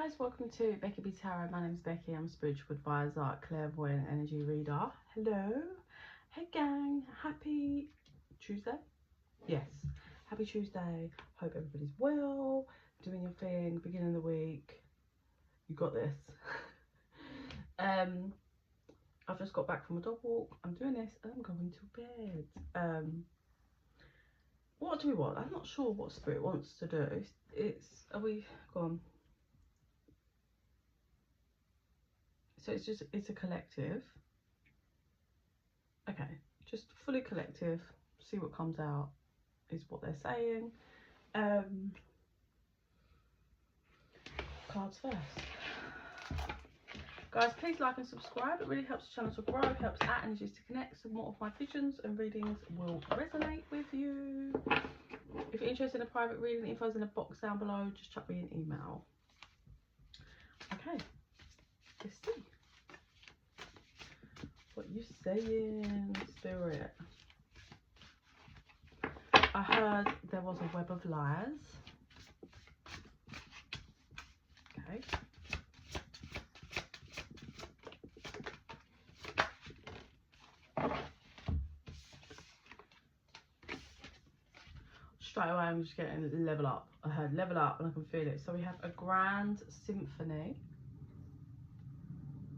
guys, welcome to Becky Tarot. My name is Becky. I'm a spiritual advisor, clairvoyant energy reader. Hello. Hey gang, happy Tuesday. Yes, happy Tuesday. Hope everybody's well, doing your thing, beginning of the week. You got this. I've just got back from a dog walk. I'm doing this and I'm going to bed. What do we want? I'm not sure what spirit wants to do. Are we gone? So it's a collective. Okay, just fully collective. See what comes out is what they're saying. Cards first. Guys, please like and subscribe. It really helps the channel to grow, helps our energies to connect, so more of my visions and readings will resonate with you. If you're interested in a private reading, the info's in the box down below. Just chuck me an email. Okay, let's see. What you saying, spirit? I heard there was a web of lies. Okay. Straight away I'm just getting level up. I heard level up and I can feel it. So we have a grand symphony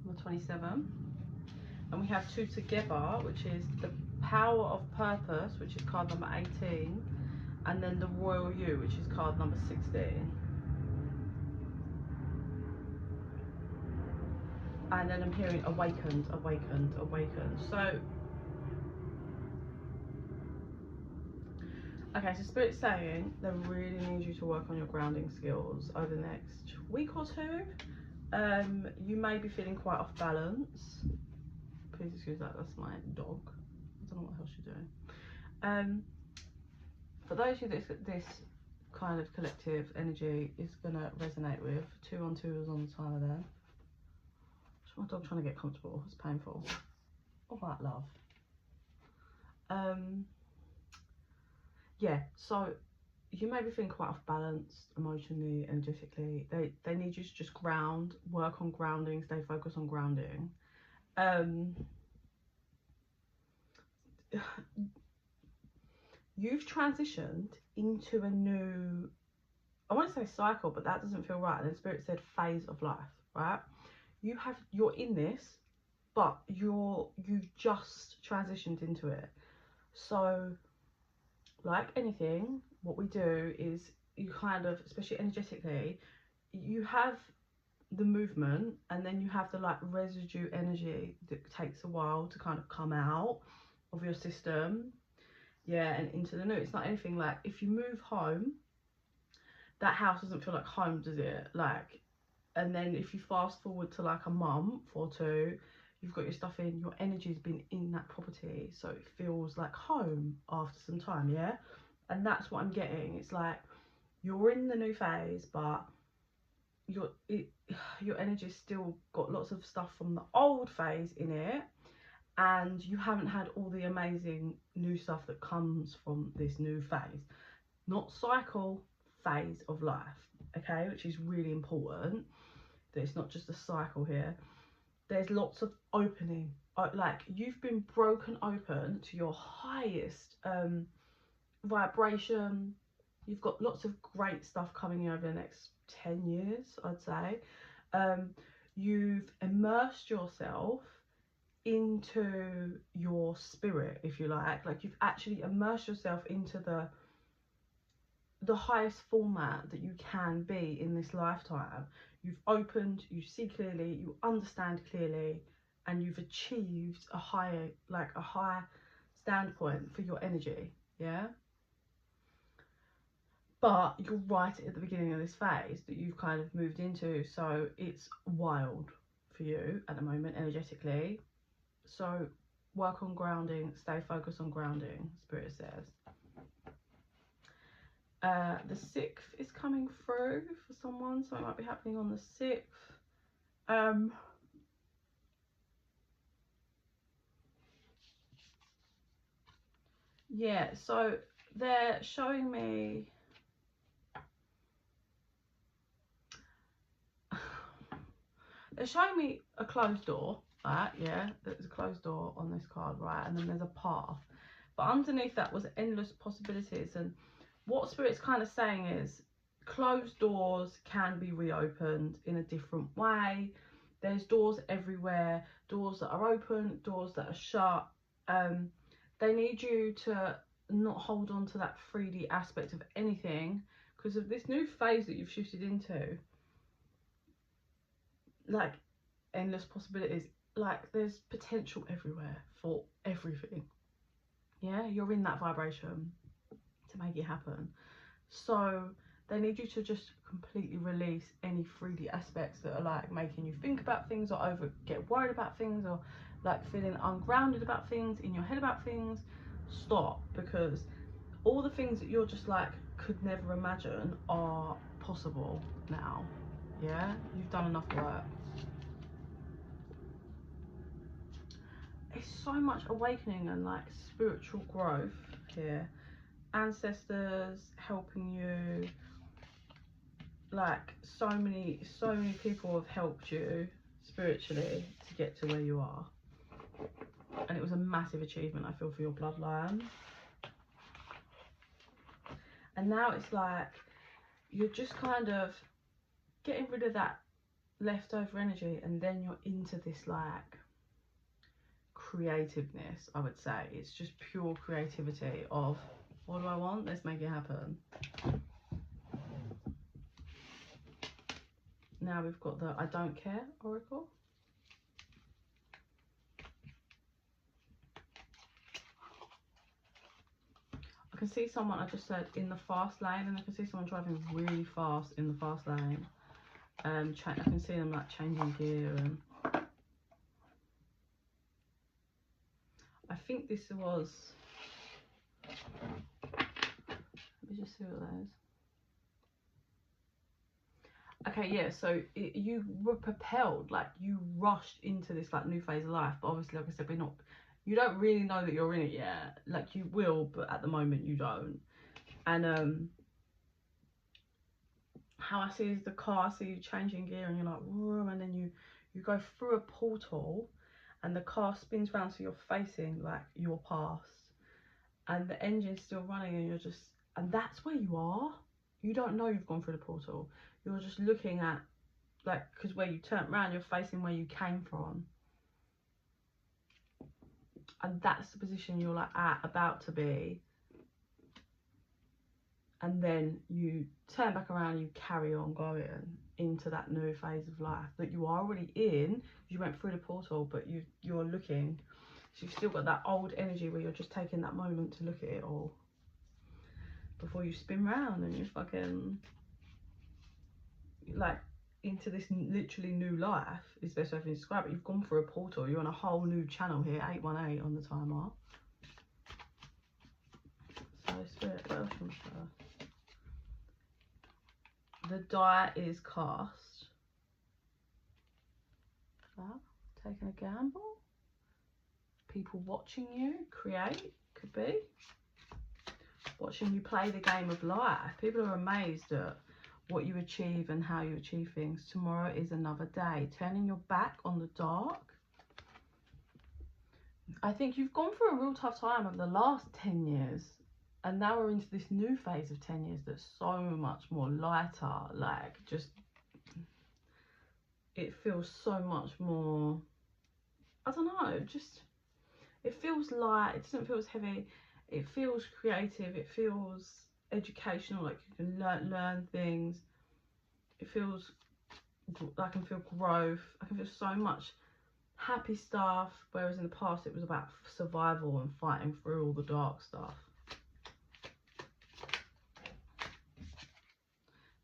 on the 27th. And we have two together, which is the power of purpose, which is card number 18, and then the royal you, which is card number 16. And then I'm hearing awakened, awakened, awakened. So okay, so Spirit's saying they really need you to work on your grounding skills over the next week or two. You may be feeling quite off balance. Please excuse that, that's my dog. I don't know what else she's doing. For those of you that this kind of collective energy is gonna resonate with, 2 on 2 is on the timer there. Just my dog trying to get comfortable, it's painful. All right, love. Yeah, so you may be feeling quite off balance emotionally, energetically. They need you to just ground, work on grounding, stay focused on grounding. You've transitioned into a new, I want to say cycle, but that doesn't feel right. And the Spirit said phase of life, right? You're in this, but you've just transitioned into it. So like anything, what we do is you kind of, especially energetically, you have the movement and then you have the like residue energy that takes a while to kind of come out of your system, yeah, and into the new. It's not anything like if you move home, that house doesn't feel like home, does it? Like, and then if you fast forward to like a month or two, you've got your stuff in, your energy's been in that property, so it feels like home after some time, yeah. And that's what I'm getting. It's like you're in the new phase, but your energy's still got lots of stuff from the old phase in it, and you haven't had all the amazing new stuff that comes from this new phase. Not cycle, phase of life, okay, which is really important, that it's not just a cycle here. There's lots of opening, like you've been broken open to your highest vibration. You've got lots of great stuff coming in over the next 10 years, I'd say. You've immersed yourself into your spirit, if you like you've actually immersed yourself into the highest format that you can be in this lifetime. You've opened, you see clearly, you understand clearly, and you've achieved a higher standpoint for your energy, yeah. But you're right at the beginning of this phase that you've kind of moved into, so it's wild for you at the moment energetically. So work on grounding, stay focused on grounding, Spirit says. The 6th is coming through for someone, so it might be happening on the 6th. Yeah, so they're showing me They're showing me a closed door, right? Yeah, there's a closed door on this card, right? And then there's a path. But underneath that was endless possibilities. And what Spirit's kind of saying is closed doors can be reopened in a different way. There's doors everywhere, doors that are open, doors that are shut. They need you to not hold on to that 3D aspect of anything because of this new phase that you've shifted into. Like endless possibilities, like there's potential everywhere for everything. Yeah, you're in that vibration to make it happen. So they need you to just completely release any 3D aspects that are like making you think about things or get worried about things or like feeling ungrounded about things, in your head about things. Stop, because all the things that you're just like could never imagine are possible now. Yeah, you've done enough work. It's so much awakening and like spiritual growth here. Ancestors helping you, like so many people have helped you spiritually to get to where you are, and it was a massive achievement, I feel, for your bloodline. And now it's like you're just kind of getting rid of that leftover energy, and then you're into this like creativeness. I would say it's just pure creativity of, what do I want? Let's make it happen. Now we've got the I don't care oracle. I can see someone, I just said, in the fast lane, and I can see someone driving really fast in the fast lane. I can see them like changing gear, and I think this was, let me just see what that is. Okay, yeah, so you were propelled, like you rushed into this like new phase of life, but obviously, like I said, you don't really know that you're in it yet. Like you will, but at the moment you don't. And how I see is the car, I see you changing gear and you're like, whoa, and then you go through a portal and the car spins round, so you're facing like your past and the engine's still running, and you're just, and that's where you are. You don't know you've gone through the portal. You're just looking at, like, because where you turn around, you're facing where you came from. And that's the position you're like at, about to be. And then you turn back around and you carry on going into that new phase of life that you are already in. You went through the portal, but you're looking. So you've still got that old energy where you're just taking that moment to look at it all before you spin round and you fucking like into this literally new life, is the best way I can describe it. You've gone through a portal, you're on a whole new channel here, 818 on the timer. So Spirit, what else from her? The die is cast. That, taking a gamble. People watching you create, could be. Watching you play the game of life. People are amazed at what you achieve and how you achieve things. Tomorrow is another day. Turning your back on the dark. I think you've gone through a real tough time over the last 10 years. And now we're into this new phase of 10 years that's so much more lighter. Like, just, it feels so much more, I don't know, just, it feels light. It doesn't feel as heavy. It feels creative. It feels educational, like you can learn things. It feels, I can feel growth. I can feel so much happy stuff, whereas in the past it was about survival and fighting through all the dark stuff.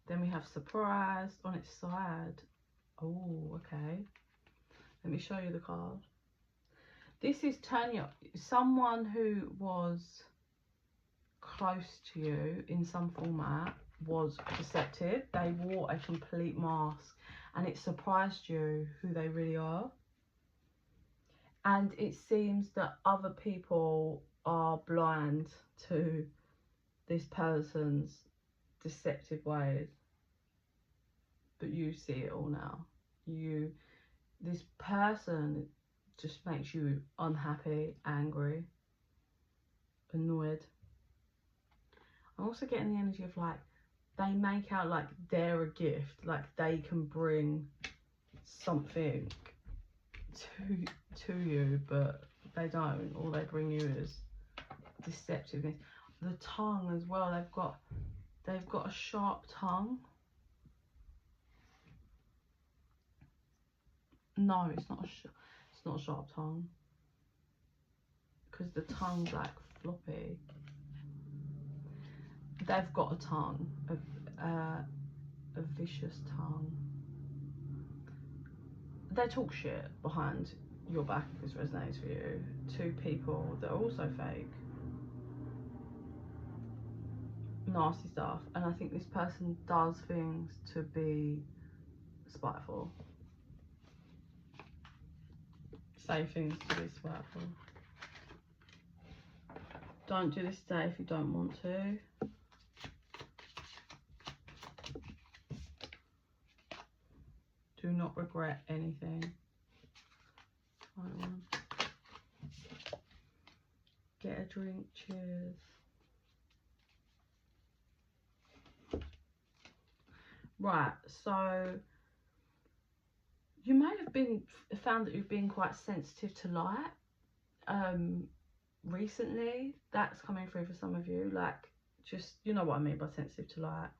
Then we have surprise on its side. Oh, okay. Let me show you the card. This is turning up someone who was close to you in some format was deceptive. They wore a complete mask and it surprised you who they really are. And it seems that other people are blind to this person's deceptive ways, but you see it all now. You this person just makes you unhappy, angry, annoyed. I'm also getting the energy of like they make out like they're a gift, like they can bring something to you, but they don't. All they bring you is deceptiveness. The tongue as well. They've got a sharp tongue. No, it's not a sharp tongue, because the tongue's like floppy. They've got a tongue, a vicious tongue. They talk shit behind your back if this resonates for you, to people that are also fake. Nasty stuff. And I think this person does things to be spiteful. Say things to be spiteful. Don't do this today if you don't want to. Do not regret anything. Get a drink, cheers. Right, so you may have found that you've been quite sensitive to light recently. That's coming through for some of you, like, just, you know what I mean by sensitive to light.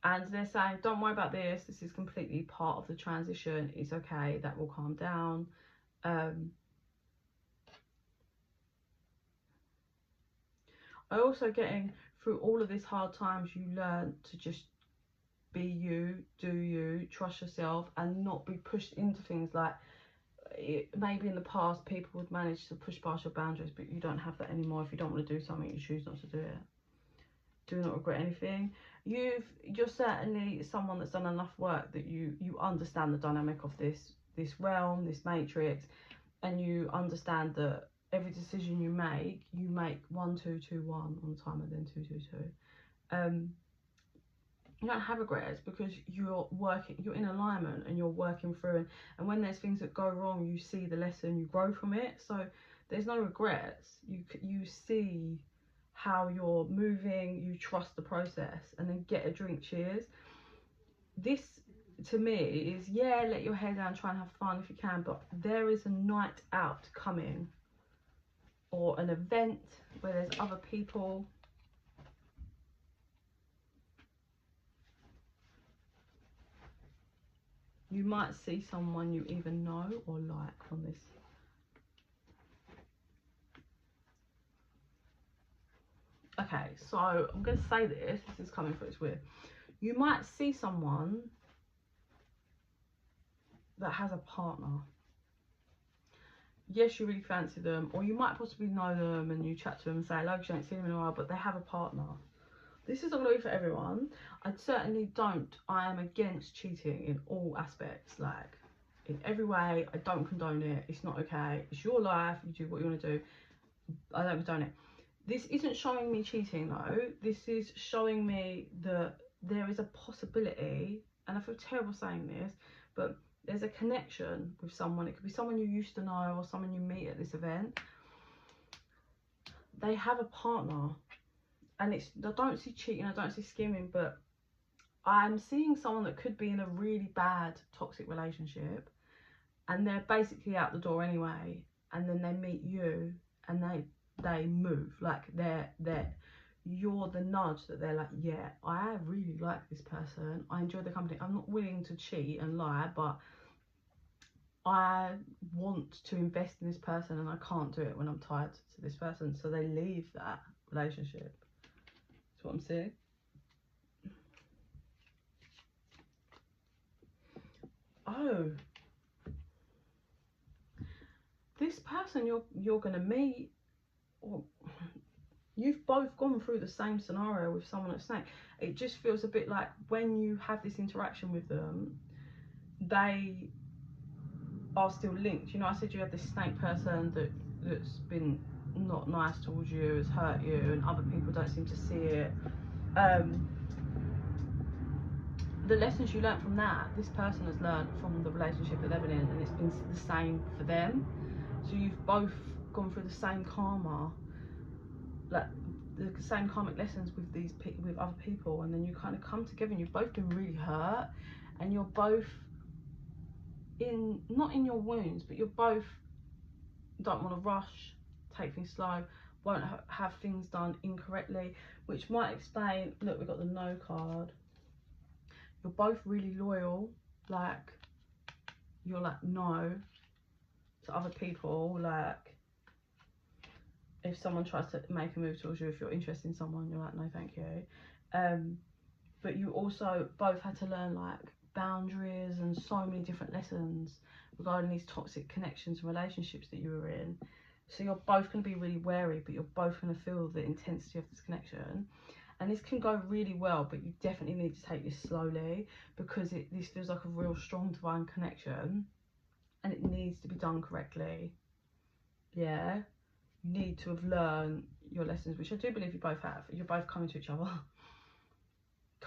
And they're saying, don't worry about this is completely part of the transition, it's okay, that will calm down. I'm also getting through all of this hard times, you learn to just be you, do you, trust yourself, and not be pushed into things like, maybe in the past people would manage to push past your boundaries, but you don't have that anymore. If you don't want to do something, you choose not to do it. Do not regret anything. You're certainly someone that's done enough work that you understand the dynamic of this realm, this matrix, and you understand that every decision you make 1 2 2 1 on the timer, then 2 2 2. You don't have regrets because you're in alignment and you're working through, and when there's things that go wrong, you see the lesson, you grow from it. So there's no regrets. You see how you're moving, you trust the process, and then get a drink, cheers. This to me is, yeah, let your hair down, try and have fun if you can, but there is a night out coming, or an event where there's other people. You might see someone you even know or like on this. Okay, so I'm going to say this is coming through, it's weird. You might see someone that has a partner. Yes, you really fancy them, or you might possibly know them and you chat to them and say hello because you haven't seen them in a while, but they have a partner. This is not going to be for everyone. I certainly don't. I am against cheating in all aspects, like in every way. I don't condone it. It's not okay. It's your life. You do what you want to do. I don't condone it. This isn't showing me cheating though. This is showing me that there is a possibility, and I feel terrible saying this, but there's a connection with someone. It could be someone you used to know or someone you meet at this event. They have a partner. And I don't see cheating, I don't see skimming, but I'm seeing someone that could be in a really bad toxic relationship, and they're basically out the door anyway, and then they meet you and they move, like you're the nudge that they're like, yeah, I really like this person, I enjoy the company, I'm not willing to cheat and lie, but I want to invest in this person and I can't do it when I'm tied to this person, so they leave that relationship. That's what I'm seeing. Oh, this person you're gonna meet, or you've both gone through the same scenario with someone at Snake. It just feels a bit like when you have this interaction with them, they are still linked. You know, I said you had this Snake person that's been not nice towards you, has hurt you, and other people don't seem to see it. the lessons you learned from that, this person has learned from the relationship that they've been in, and it's been the same for them. So you've both gone through the same karma, like the same karmic lessons with with other people, and then you kind of come together and you've both been really hurt, and you're both not in your wounds, but you're both don't want to rush, take things slow, won't have things done incorrectly, which might explain, look, we've got the no card. You're both really loyal, like you're like no to other people, like if someone tries to make a move towards you, if you're interested in someone, you're like no thank you. But you also both had to learn like boundaries and so many different lessons regarding these toxic connections and relationships that you were in. So you're both going to be really wary, but you're both going to feel the intensity of this connection. And this can go really well, but you definitely need to take this slowly, because this feels like a real strong divine connection, and it needs to be done correctly. Yeah, you need to have learned your lessons, which I do believe you both have. You're both coming to each other.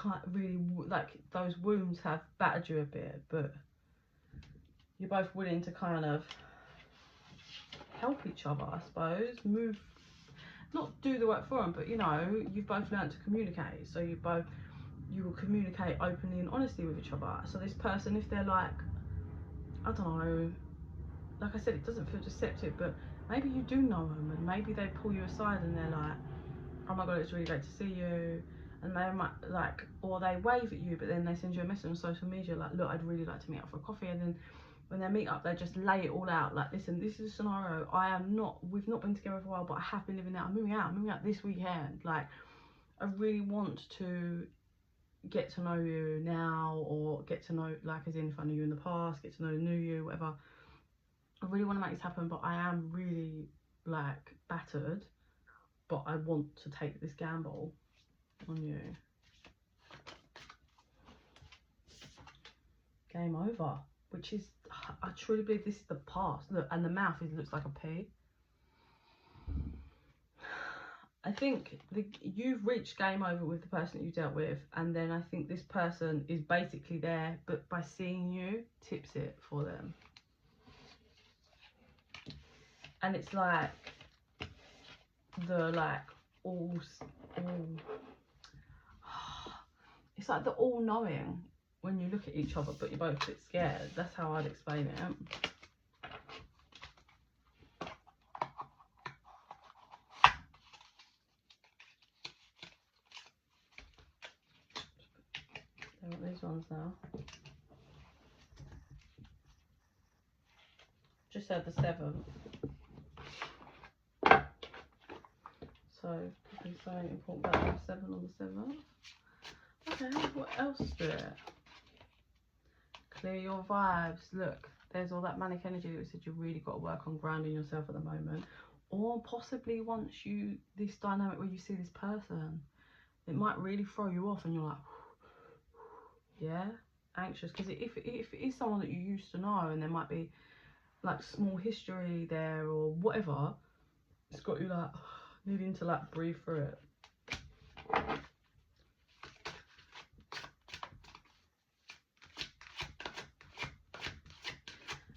Can't really, like, those wounds have battered you a bit, but you're both willing to kind of help each other, I suppose. Move, not do the work for them, but you know, you've both learned to communicate. So you will communicate openly and honestly with each other. So this person, if they're like, I don't know, like I said, it doesn't feel deceptive, but maybe you do know them, and maybe they pull you aside and they're like, oh my god, it's really great to see you. And they might like, or they wave at you, but then they send you a message on social media like, look, I'd really like to meet up for a coffee. And then when they meet up, they just lay it all out like, listen, this is a scenario. We've not been together for a while, but I have been living out. I'm moving out this weekend. Like, I really want to get to know you now, or get to know, like, as in if I knew you in the past, get to know new you, whatever. I really want to make this happen, but I am really like battered, but I want to take this gamble on you. Game over, which is, I truly believe this is the past. Look, and the mouth looks like a P. I think you've reached game over with the person that you dealt with, and then I think this person is basically there, but by seeing you, tips it for them. And it's like the it's like the all-knowing when you look at each other, but you're both a bit scared. That's how I'd explain it. I want these ones now. Just had the 7th. So, something so important about number 7 on the 7th. Okay, what else is there? Clear your vibes. Look, there's all that manic energy that said you really got to work on grounding yourself at the moment. Or possibly once this dynamic where you see this person, it might really throw you off and you're like, yeah, anxious. Because if it is someone that you used to know, and there might be like small history there or whatever, it's got you like needing to like breathe through it.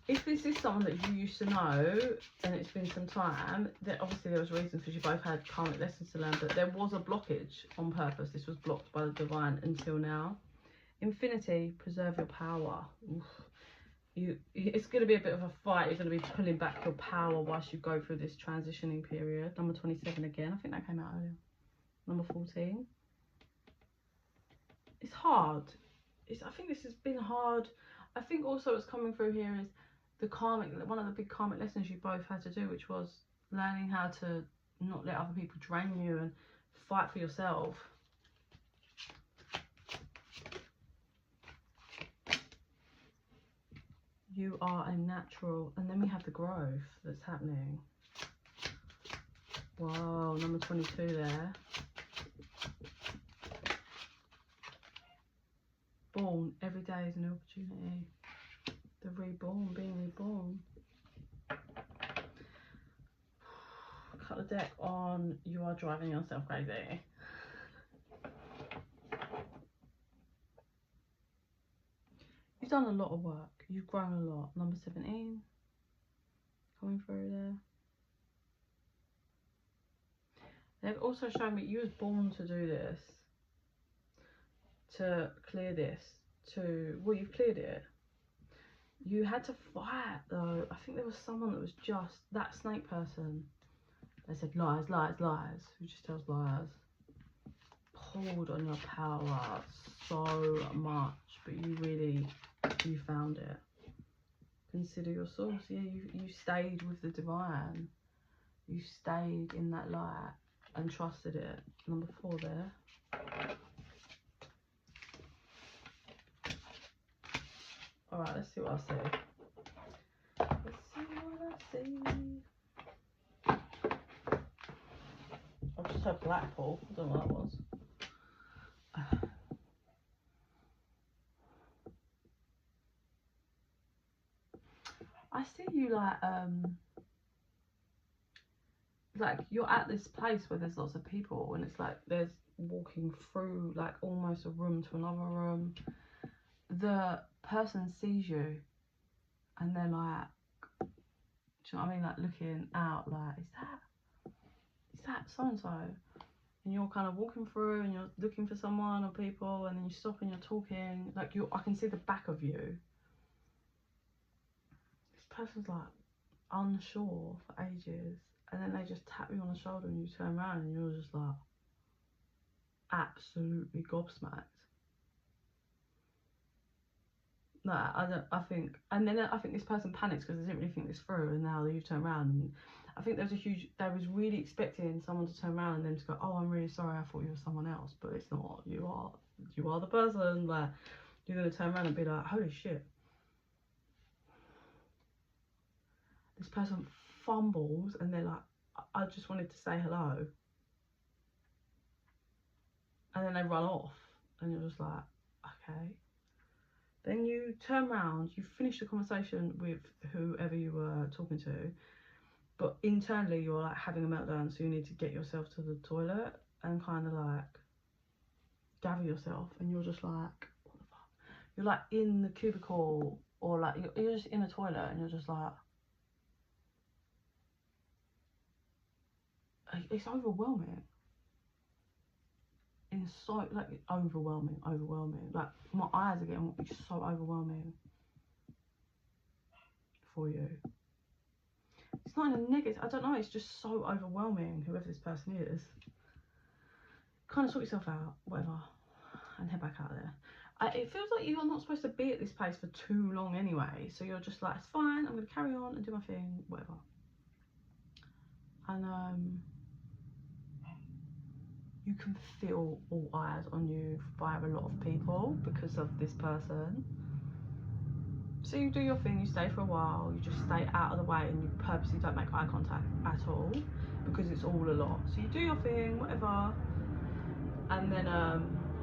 If this is someone that you used to know and it's been some time, then obviously there was reasons, because you both had karmic lessons to learn, but there was a blockage on purpose. This was blocked by the divine until now. Infinity, preserve your power. Oof. It's going to be a bit of a fight. You're going to be pulling back your power whilst you go through this transitioning period. Number 27 again. I think that came out earlier. Number 14. It's hard. I think this has been hard. I think also what's coming through here is one of the big karmic lessons you both had to do, which was learning how to not let other people drain you and fight for yourself. You are a natural. And then we have the growth that's happening. Wow, number 22 there. Born. Every day is an opportunity. The reborn, being reborn. Cut the deck on you are driving yourself crazy. done a lot of work. You've grown a lot. Number 17 coming through there. They've also shown me you was born to do this, to clear this, well, you've cleared it. You had to fight though. I think there was someone that was just that snake person. They said lies, lies, lies. Who just tells lies? Pulled on your power so much, but you found it. Consider your source. Yeah, you stayed with the divine. You stayed in that light and trusted it. Number 4 there. Alright, let's see what I see. Let's see what I see. I've just heard Blackpool. I don't know what that was. I see you like you're at this place where there's lots of people, and it's like there's walking through like almost a room to another room. The person sees you and they're like, do you know what I mean, like looking out like, is that so and so? And you're kind of walking through and you're looking for someone or people, and then you stop and you're talking, like I can see the back of you. This person's like unsure for ages, and then they just tap you on the shoulder and you turn around and you're just like absolutely gobsmacked. No, I think this person panics because they didn't really think this through, and now you've turned around, and I think they was really expecting someone to turn around and them to go, oh, I'm really sorry, I thought you were someone else, but it's not. You are the person. Like, you're gonna turn around and be like, holy shit. This person fumbles and they're like, I just wanted to say hello, and then they run off, and you're just like, okay. Then you turn around, you finish the conversation with whoever you were talking to, but internally you're like having a meltdown, so you need to get yourself to the toilet and kind of like gather yourself, and you're just like, what the fuck? You're like in the cubicle, or like you're just in a toilet, and you're just like, it's overwhelming. It's so like overwhelming. Like my eyes are getting so overwhelming for you. It's not in a negative, I don't know, it's just so overwhelming, whoever this person is. Kind of sort yourself out, whatever, and head back out there. It feels like you're not supposed to be at this place for too long anyway, so you're just like, it's fine, I'm going to carry on and do my thing, whatever. And you can feel all eyes on you by a lot of people because of this person. So you do your thing, you stay for a while, you just stay out of the way, and you purposely don't make eye contact at all because it's all a lot. So you do your thing, whatever, and then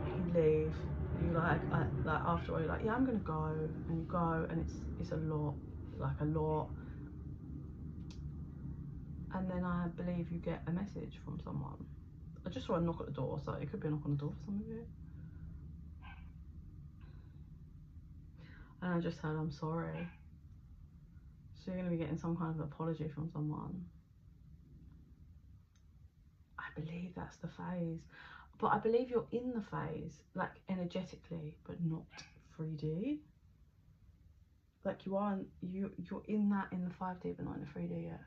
you leave. You like after a while, you're like, yeah, I'm gonna go, and you go, and it's a lot, like a lot. And then I believe you get a message from someone. I just saw a knock at the door, so it could be a knock on the door for some of you. And I just heard, I'm sorry. So you're going to be getting some kind of apology from someone. I believe that's the phase. But I believe you're in the phase, like energetically, but not 3D. Like you're in that in the 5D, but not in the 3D yet.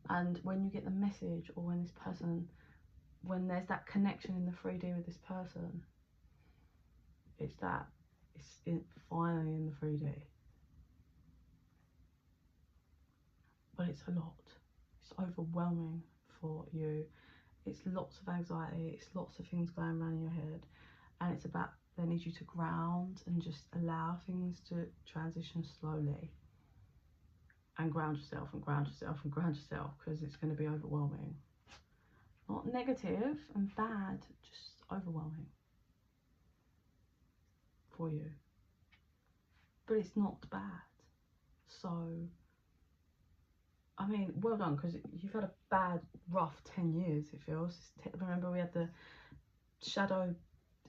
And when you get the message, or when this person, when there's that connection in the 3D with this person, it's finally in the 3D. But it's a lot. It's overwhelming for you. It's lots of anxiety. It's lots of things going around in your head. And it's about, they need you to ground and just allow things to transition slowly. And ground yourself and ground yourself and ground yourself, because it's going to be overwhelming. Not negative and bad, just overwhelming for you. But it's not bad. So, I mean, well done, because you've had a bad, rough 10 years, it feels. Remember, we had the shadow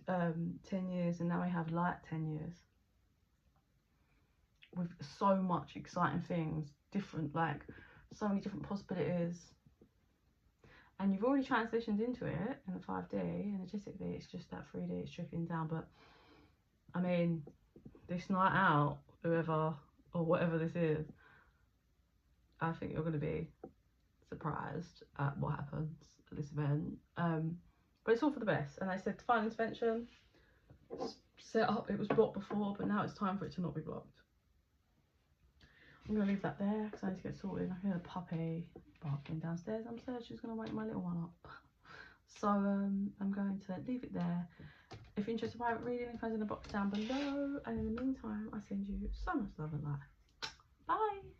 10 years, and now we have light 10 years. with so much exciting things, different, like so many different possibilities. And you've already transitioned into it in the 5D. Energetically, it's just that 3D, it's trickling down. But I mean, this night out, whoever or whatever this is, I think you're going to be surprised at what happens at this event. But it's all for the best. And I said final intervention set up, it was blocked before, but now it's time for it to not be blocked. I'm going to leave that there because I need to get sorted. I hear a puppy barking downstairs. I'm scared she's going to wake my little one up. So I'm going to leave it there. If you're interested in private reading, it comes in the box down below. And in the meantime, I send you so much love and light. Bye.